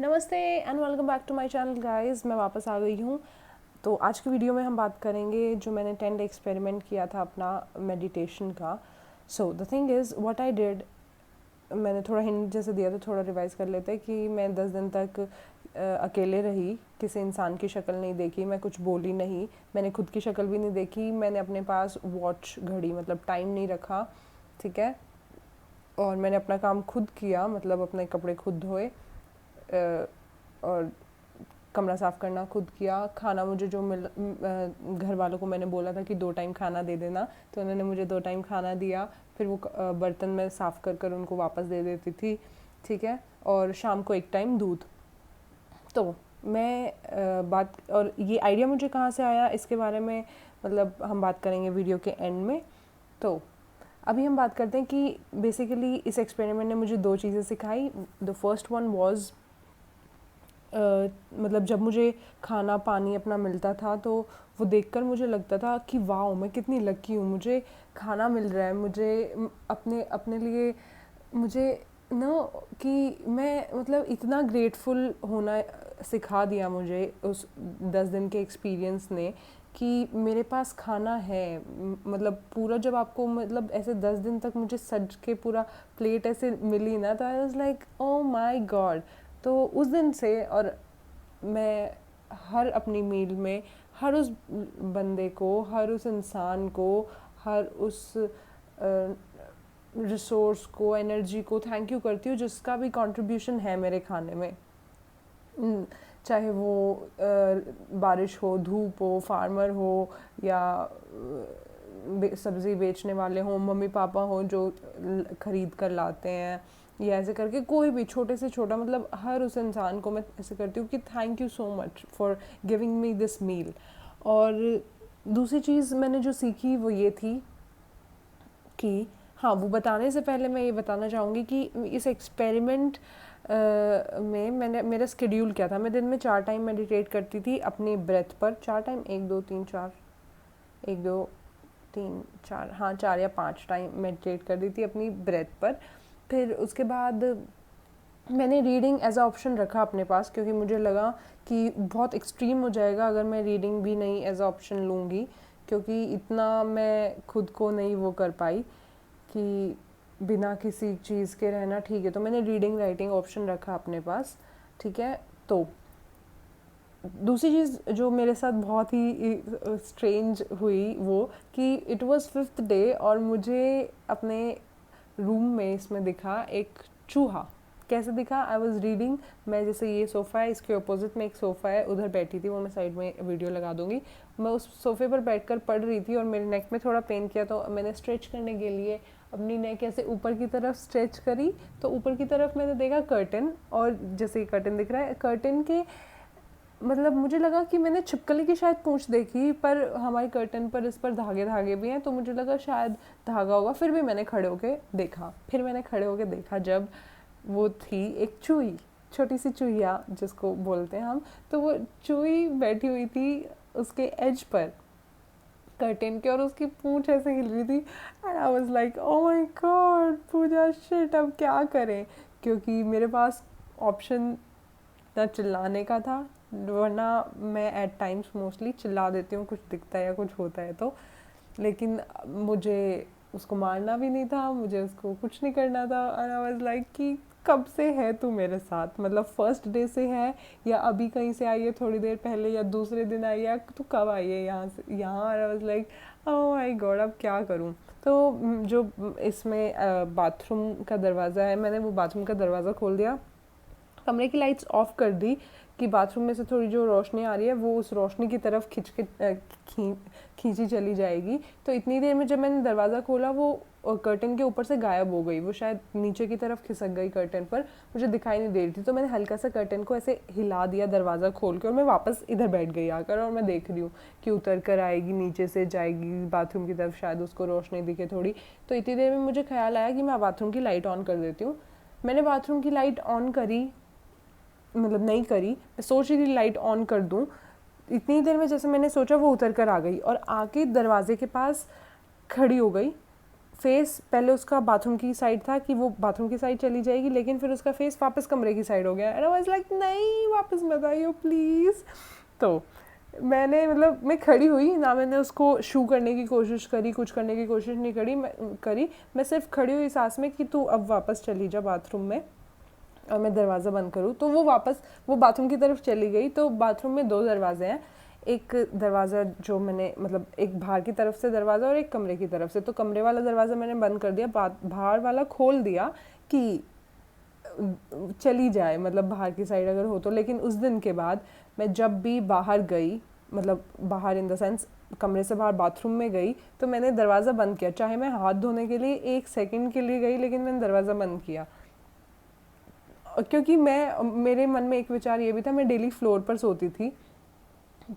नमस्ते and welcome back to my channel guys. मैं वापस आ गई हूँ। तो आज की वीडियो में हम बात करेंगे जो मैंने 10 डे एक्सपेरिमेंट किया था अपना मेडिटेशन का। So the thing is what I did, मैंने थोड़ा हिंट जैसे दिया तो थोड़ा रिवाइज कर लेते हैं कि मैं 10 दिन तक अकेले रही, किसी इंसान की शक्ल नहीं देखी, मैं कुछ बोली नहीं, मैंने खुद की शक्ल भी नहीं देखी, मैंने अपने पास वॉच घड़ी मतलब टाइम नहीं रखा, ठीक है। और मैंने अपना काम खुद किया, मतलब अपने कपड़े खुद धोए और कमरा साफ़ करना खुद किया। खाना मुझे जो घर वालों को मैंने बोला था कि 2 टाइम खाना दे देना, तो उन्होंने मुझे 2 टाइम खाना दिया। फिर वो बर्तन मैं साफ़ कर कर उनको वापस दे देती थी, ठीक है। और शाम को 1 टाइम दूध। तो मैं बात, और ये आइडिया मुझे कहाँ से आया इसके बारे में मतलब हम बात करेंगे वीडियो के एंड में। तो अभी हम बात करते हैं कि बेसिकली इस एक्सपेरिमेंट ने मुझे 2 चीज़ें सिखाई। द फर्स्ट वन वाज मतलब जब मुझे खाना पानी अपना मिलता था तो वो देखकर मुझे लगता था कि वाह मैं कितनी लकी हूँ, मुझे खाना मिल रहा है, मुझे अपने अपने लिए मुझे ना कि मैं मतलब इतना ग्रेटफुल होना सिखा दिया मुझे उस 10 दिन के एक्सपीरियंस ने कि मेरे पास खाना है। मतलब पूरा जब आपको मतलब ऐसे 10 दिन तक मुझे सज के पूरा प्लेट ऐसे मिली ना, तो आई was like oh my God. तो उस दिन से और मैं हर अपनी मील में हर उस बंदे को, हर उस इंसान को, हर उस रिसोर्स को, एनर्जी को थैंक यू करती हूँ जिसका भी कंट्रीब्यूशन है मेरे खाने में। चाहे वो बारिश हो, धूप हो, फार्मर हो, या सब्ज़ी बेचने वाले हों, मम्मी पापा हों जो ख़रीद कर लाते हैं, या ऐसे करके कोई भी छोटे से छोटा, मतलब हर उस इंसान को मैं ऐसे करती हूँ कि thank you so much for giving me this meal. और दूसरी चीज़ मैंने जो सीखी वो ये थी कि हाँ, वो बताने से पहले मैं ये बताना चाहूँगी कि इस एक्सपेरिमेंट में मैंने मेरा स्केड्यूल क्या था। मैं दिन में 4 टाइम मेडिटेट करती थी अपनी ब्रेथ पर। 4 टाइम, 1 2 3 4, 1 2 3 4, हाँ 4 या 5 टाइम मेडिटेट कर दी थी अपनी ब्रेथ पर। फिर उसके बाद मैंने रीडिंग एज अ ऑप्शन रखा अपने पास, क्योंकि मुझे लगा कि बहुत एक्सट्रीम हो जाएगा अगर मैं रीडिंग भी नहीं एज अ ऑप्शन लूँगी, क्योंकि इतना मैं खुद को नहीं वो कर पाई कि बिना किसी चीज़ के रहना। ठीक है, तो मैंने रीडिंग राइटिंग ऑप्शन रखा अपने पास, ठीक है। तो दूसरी चीज़ जो मेरे साथ बहुत ही स्ट्रेंज हुई वो कि इट वाज 5th डे और मुझे अपने रूम में इसमें दिखा एक चूहा। कैसे दिखा? आई वॉज रीडिंग, मैं जैसे ये सोफ़ा है इसके अपोजिट में एक सोफ़ा है, उधर बैठी थी, वो मैं साइड में वीडियो लगा दूंगी। मैं उस सोफ़े पर बैठकर पढ़ रही थी और मेरे नेक में थोड़ा पेन किया, तो मैंने स्ट्रेच करने के लिए अपनी नेक ऐसे ऊपर की तरफ स्ट्रेच करी, तो ऊपर की तरफ मैंने देखा कर्टन, और जैसे कर्टन दिख रहा है, कर्टन के मतलब मुझे लगा कि मैंने छिपकली की शायद पूंछ देखी, पर हमारे कर्टन पर इस पर धागे धागे भी हैं, तो मुझे लगा शायद धागा होगा। फिर भी मैंने खड़े होके देखा, जब वो थी एक चूही, छोटी सी चूहिया जिसको बोलते हैं हम। तो वो चूही बैठी हुई थी उसके एज पर कर्टन के, और उसकी पूंछ ऐसे हिल रही थी। And I was like oh my God Puja, shit, अब क्या करें, क्योंकि मेरे पास ऑप्शन ना चिल्लाने का था, वरना मैं एट टाइम्स मोस्टली चिल्ला देती हूँ कुछ दिखता है या कुछ होता है तो, लेकिन मुझे उसको मारना भी नहीं था, मुझे उसको कुछ नहीं करना था। और आई वाज लाइक कि कब से है तू मेरे साथ, मतलब फर्स्ट डे से है या अभी कहीं से आई है थोड़ी देर पहले, या दूसरे दिन आई है, तू कब आई है यहाँ से यहाँ। और आई was like oh my God अब क्या करूँ। तो जो इसमें बाथरूम का दरवाज़ा है, मैंने वो बाथरूम का दरवाज़ा खोल दिया, कमरे की लाइट्स ऑफ कर दी कि बाथरूम में से थोड़ी जो रोशनी आ रही है वो उस रोशनी की तरफ खींची चली जाएगी। तो इतनी देर में जब मैंने दरवाज़ा खोला वो कर्टन के ऊपर से गायब हो गई, वो शायद नीचे की तरफ खिसक गई कर्टन पर, मुझे दिखाई नहीं दे रही थी। तो मैंने हल्का सा कर्टन को ऐसे हिला दिया दरवाज़ा खोल के, और मैं वापस इधर बैठ गई आकर, और मैं देख रही हूँ कि उतर कर आएगी, नीचे से जाएगी बाथरूम की तरफ, शायद उसको रोशनी दिखे थोड़ी। तो इतनी देर में मुझे ख्याल आया कि मैं बाथरूम की लाइट ऑन कर देती हूँ। मैंने बाथरूम की लाइट ऑन करी, मतलब नहीं करी, मैं सोच रही थी लाइट ऑन कर दूं। इतनी देर में जैसे मैंने सोचा वो उतर कर आ गई और आके दरवाजे के पास खड़ी हो गई फेस पहले उसका बाथरूम की साइड था कि वो बाथरूम की साइड चली जाएगी, लेकिन फिर उसका फेस वापस कमरे की साइड हो गया। एंड आई वाज लाइक नहीं वापस मत आइयो प्लीज़। तो मैंने मतलब मैं खड़ी हुई ना, मैंने उसको शू करने की कोशिश करी, कुछ करने की कोशिश नहीं करी। मैं सिर्फ खड़ी हुई सांस में कि तू अब वापस चली जा बाथरूम में और मैं दरवाज़ा बंद करूँ। तो वो वापस वो बाथरूम की तरफ चली गई। तो बाथरूम में 2 दरवाजे हैं, एक दरवाज़ा जो मैंने मतलब एक बाहर की तरफ से दरवाज़ा और एक कमरे की तरफ से। तो कमरे वाला दरवाज़ा मैंने बंद कर दिया, बाहर वाला खोल दिया कि चली जाए, मतलब बाहर की साइड अगर हो तो। लेकिन उस दिन के बाद मैं जब भी बाहर गई, मतलब बाहर इन द सेंस कमरे से बाहर बाथरूम में गई, तो मैंने दरवाज़ा बंद किया। चाहे मैं हाथ धोने के लिए 1 सेकंड के लिए गई, लेकिन मैंने दरवाज़ा बंद किया। क्योंकि मेरे मन में एक विचार ये भी था, मैं डेली फ्लोर पर सोती थी।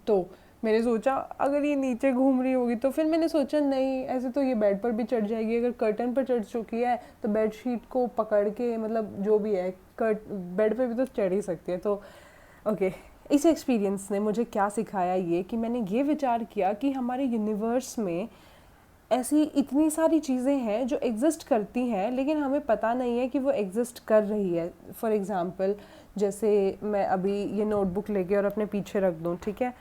तो मैंने सोचा अगर ये नीचे घूम रही होगी, तो फिर मैंने सोचा नहीं, ऐसे तो ये बेड पर भी चढ़ जाएगी। अगर कर्टन पर चढ़ चुकी है तो बेड शीट को पकड़ के, मतलब जो भी है बेड पे भी तो चढ़ ही सकती है। तो ओके, इस एक्सपीरियंस ने मुझे क्या सिखाया, ये कि मैंने ये विचार किया कि हमारे यूनिवर्स में ऐसी इतनी सारी चीज़ें हैं जो एग्जिस्ट करती हैं, लेकिन हमें पता नहीं है कि वो एग्जिस्ट कर रही है। फॉर एग्ज़ाम्पल, जैसे मैं अभी ये नोटबुक लेके और अपने पीछे रख दूँ, ठीक है,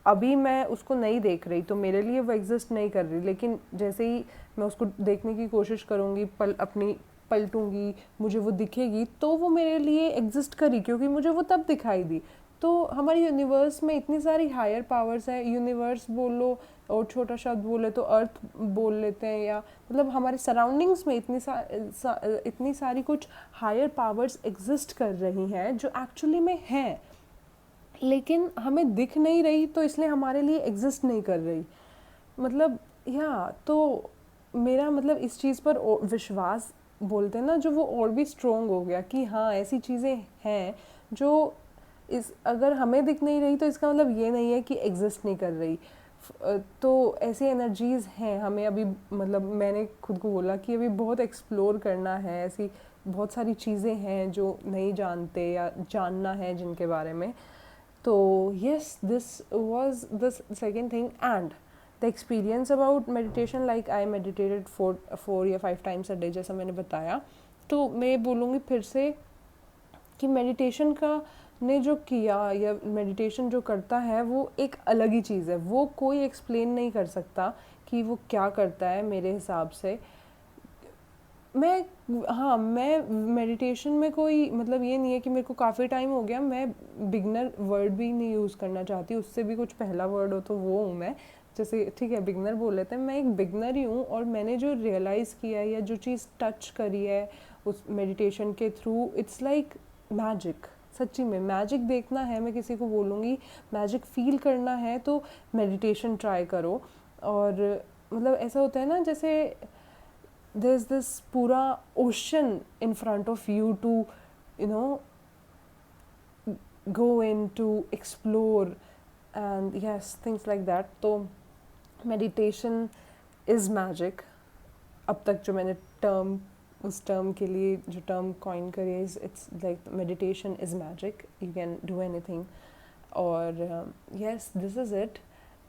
अभी मैं उसको नहीं देख रही तो मेरे लिए वो एग्जिस्ट नहीं कर रही, लेकिन जैसे ही मैं उसको देखने की कोशिश करूँगी, अपनी पलटूँगी, मुझे वो दिखेगी, तो वो मेरे लिए एग्जिस्ट करी, क्योंकि मुझे वो तब दिखाई दी। तो हमारे यूनिवर्स में इतनी सारी हायर पावर्स हैं। यूनिवर्स बोल लो और छोटा शब्द बोले तो अर्थ बोल लेते हैं, या मतलब हमारे सराउंडिंग्स में इतनी सारी कुछ हायर पावर्स एग्जिस्ट कर रही हैं जो एक्चुअली में हैं, लेकिन हमें दिख नहीं रही, तो इसलिए हमारे लिए एग्जिस्ट नहीं कर रही। मतलब तो मेरा मतलब इस चीज़ पर विश्वास बोलते हैं ना, जो वो और भी स्ट्रोंग हो गया कि हाँ ऐसी चीज़ें हैं जो अगर हमें दिख नहीं रही, तो इसका मतलब ये नहीं है कि एग्जिस्ट नहीं कर रही। तो ऐसी एनर्जीज़ हैं, हमें अभी मतलब मैंने खुद को बोला कि अभी बहुत एक्सप्लोर करना है। ऐसी बहुत सारी चीज़ें हैं जो नहीं जानते या जानना है जिनके बारे में। तो yes, this was the second thing. And the experience about meditation, like I meditated 4 या 5 times a day, जैसा मैंने बताया। तो मैं बोलूँगी फिर से कि मेडिटेशन का ने जो किया या मेडिटेशन जो करता है वो एक अलग ही चीज़ है। वो कोई एक्सप्लेन नहीं कर सकता कि वो क्या करता है मेरे हिसाब से। मैं मेडिटेशन में कोई मतलब ये नहीं है कि मेरे को काफ़ी टाइम हो गया। मैं बिगनर वर्ड भी नहीं यूज़ करना चाहती, उससे भी कुछ पहला वर्ड हो तो वो हूँ मैं। जैसे ठीक है बिगनर बोल लेते हैं, मैं एक बिगनर ही हूँ। और मैंने जो रियलाइज़ किया है या जो चीज़ टच करी है उस मेडिटेशन के थ्रू, इट्स लाइक मैजिक। सच्ची में मैजिक देखना है, मैं किसी को बोलूँगी मैजिक फील करना है तो मेडिटेशन ट्राई करो। और मतलब ऐसा होता है ना, जैसे there's this pura ocean in front of you to go in to explore, and yes, things like that. तो meditation is magic। अब तक जो मैंने उस टर्म के लिए जो टर्म कॉइन करी है, it's like meditation is magic, you can do anything. और यस, दिस इज़ इट।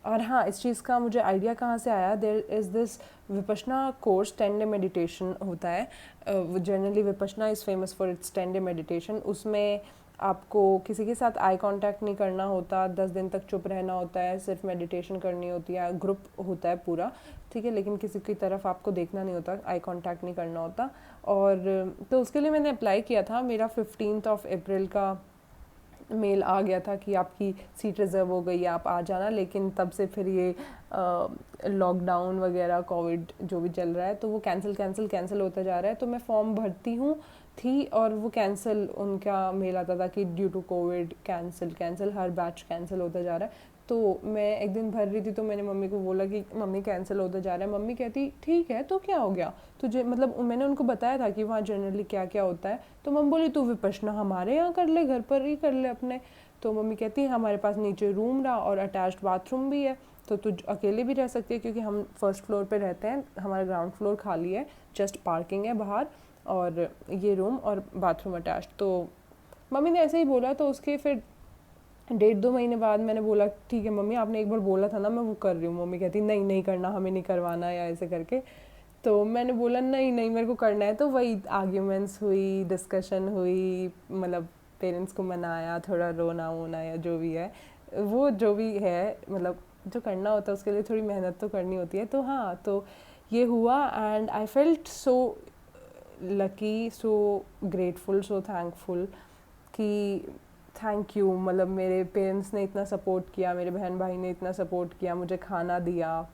और हाँ, इस चीज़ का मुझे आइडिया कहाँ से आया, there is this Vipassana course, 10 day meditation होता है। Generally Vipassana is famous for its 10 day meditation. उसमें आपको किसी के साथ आई कांटेक्ट नहीं करना होता, 10 दिन तक चुप रहना होता है, सिर्फ मेडिटेशन करनी होती है, ग्रुप होता है पूरा, ठीक है, लेकिन किसी की तरफ आपको देखना नहीं होता, आई कांटेक्ट नहीं करना होता। और तो उसके लिए मैंने अप्लाई किया था। मेरा 15 अप्रैल का मेल आ गया था कि आपकी सीट रिज़र्व हो गई है, आप आ जाना। लेकिन तब से फिर ये लॉकडाउन वगैरह, कोविड जो भी चल रहा है, तो वो कैंसिल होता जा रहा है। तो मैं फॉर्म भरती हूँ थी और वो कैंसिल, उनका मेल आता था कि ड्यू टू कोविड कैंसिल, हर बैच कैंसिल होता जा रहा है। तो मैं एक दिन भर रही थी, तो मैंने मम्मी को बोला कि मम्मी कैंसिल होता जा रहा है। मम्मी कहती ठीक है तो क्या हो गया तुझे, मतलब मैंने उनको बताया था कि वहाँ जनरली क्या क्या होता है। तो मम्मी बोली तू विपश्यना हमारे यहाँ कर ले, घर पर ही कर ले अपने। तो मम्मी कहती है हमारे पास नीचे रूम रहा और अटैच्ड बाथरूम भी है, तो तुझ अकेले भी रह सकती है, क्योंकि हम फर्स्ट फ्लोर पे रहते हैं, हमारा ग्राउंड फ्लोर खाली है, जस्ट पार्किंग है बाहर, और ये रूम और बाथरूम अटैच्ड। तो मम्मी ने ऐसे ही बोला। तो उसके फिर 1.5-2 महीने बाद मैंने बोला ठीक है मम्मी, आपने एक बार बोला था ना, मैं वो कर रही हूँ। मम्मी कहती नहीं करना, हमें नहीं करवाना, या ऐसे करके। तो तो मैंने बोला नहीं नहीं मेरे को करना है, तो वही आर्ग्यूमेंट्स हुई, डिस्कशन हुई, मतलब पेरेंट्स को मनाया, थोड़ा रोना वोना या जो भी है, वो जो भी है, मतलब जो करना होता है उसके लिए थोड़ी मेहनत तो करनी होती है। तो हाँ, तो ये हुआ and I felt so lucky, so grateful, so thankful कि थैंक यू, मतलब मेरे पेरेंट्स ने इतना सपोर्ट किया, मेरे बहन भाई ने इतना सपोर्ट किया, मुझे खाना दिया।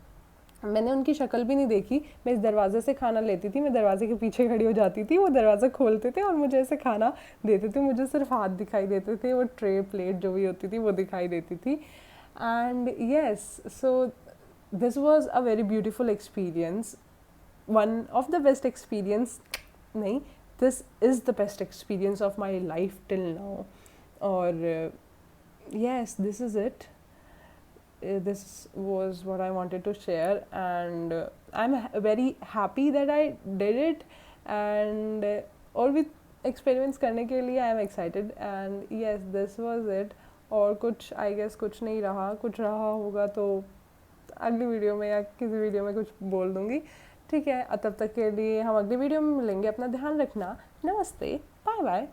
मैंने उनकी शक्ल भी नहीं देखी, मैं इस दरवाजे से खाना लेती थी, मैं दरवाजे के पीछे खड़ी हो जाती थी, वो दरवाज़ा खोलते थे और मुझे ऐसे खाना देते थे, मुझे सिर्फ हाथ दिखाई देते थे, वो ट्रे प्लेट जो भी होती थी वो दिखाई देती थी। And yes, so this was a very beautiful experience, one of the best experience नहीं, this is the best experience of my life till now. और yes, this is it. This was what I wanted to share, and I'm very happy that I did it, and और भी experiments करने के लिए I am excited, and yes, this was it. और कुछ I guess कुछ नहीं रहा, कुछ रहा होगा तो अगली वीडियो में या किसी वीडियो में कुछ बोल दूँगी, ठीक है। तब तक के लिए हम अगली वीडियो में मिलेंगे, अपना ध्यान रखना, नमस्ते, बाय बाय।